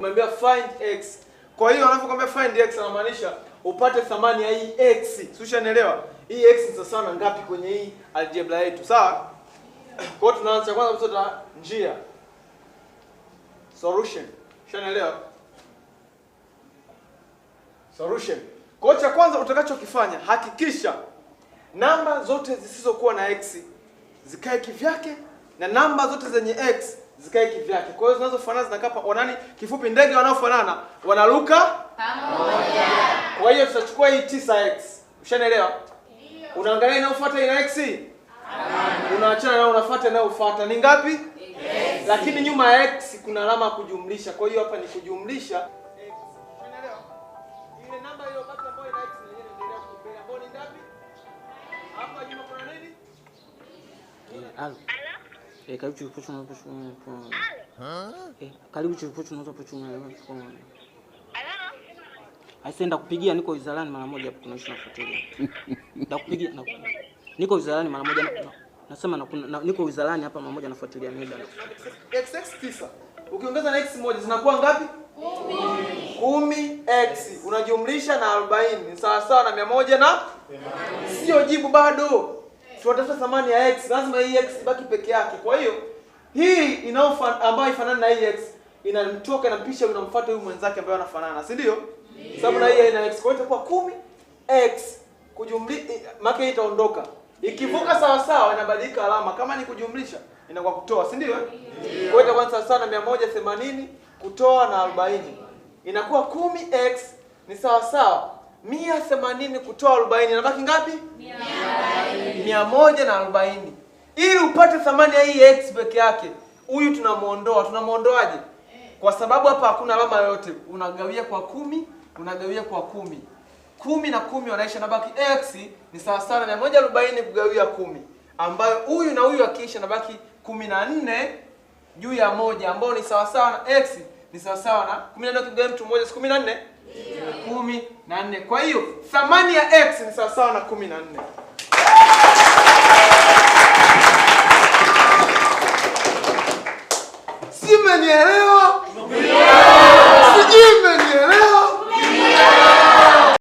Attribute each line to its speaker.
Speaker 1: Umemwambia find x. Kwa hiyo unapokuambia find x anamaanisha upate thamani ya hii x. Si ushanielewa? Hii x ni sawa na ngapi kwenye hii algebra yetu? Sawa? Kwa hiyo tunaanza kwanza kutoa njia. Solution. Ushanielewa? Solution. Kwa hiyo cha kwanza utakachokifanya, hakikisha namba zote zisizokuwa na x zikae kivyake na namba zote zenye x zikae kivyake. Kwa hiyo zinazofanana zinakaa wanani, kifupi ndege wanaofanana wanaruka pamoja. Kwa hiyo tutachukua hii 9x. Ushanielewa? Unaangalia inayofuata ina x? Unaachana na unafuata inayofuata ni ngapi? X. Lakini nyuma ya x kuna alama ya kujumlisha. Kwa hiyo hapa ni kujumlisha x. Ushanielewa? Ile namba hiyo baki ambayo ina x na yenyewe inaendelea kumbele. Ambayo ni ngapi? Hapa nyuma kuna nini?
Speaker 2: Karibu chupuchu na puchu na karibu chupuchu na puchu na Aisenda kupigia, niko wizarani mara moja hapo, tunaishi nafuatilia. Ndakupigia niko wizarani mara moja, nasema niko wizarani hapa mara moja nafuatilia muda.
Speaker 1: X 9 ukiongeza na x moja zinakuwa ngapi? 10x unajumlisha na 40 ni sawa sawa na 100 na sio jibu bado. Tunatafuta thamani ya x, lazima hii x ibaki peke yake. Kwa hiyo hii ambayo ifanana na hii x inamtoka inampisha unamfuata huyu mwenzake ambaye wanafanana, si ndio? Sababu na hii ina x, kwa hiyo itakuwa 10x kujumlisha, maana hii itaondoka. Ikivuka sawa sawa inabadilika alama, kama ni kujumlisha inakuwa kutoa, si ndio? Kwa hiyo itakuwa sawa sawa na 180 kutoa na 40. Inakuwa 10x ni sawa sawa 180 kutoa 40 inabaki ngapi? 140. Ili upate thamani ya hii x peke yake, huyu tunamuondoa. Tunamuondoaje? Kwa sababu hapa hakuna alama yoyote. Unagawia kwa 10, unagawia kwa 10. 10 na 10 wanaisha, nabaki x ni sawa sawa na 140 kugawia 10, ambayo huyu na huyu akiisha nabaki 14 juu ya 1, ambao ni sawa sawa na x ni sawa sawa na 14 kugawia mtu mmoja si 14? 14. Kwa hiyo thamani ya x ni sawa sawa na 14.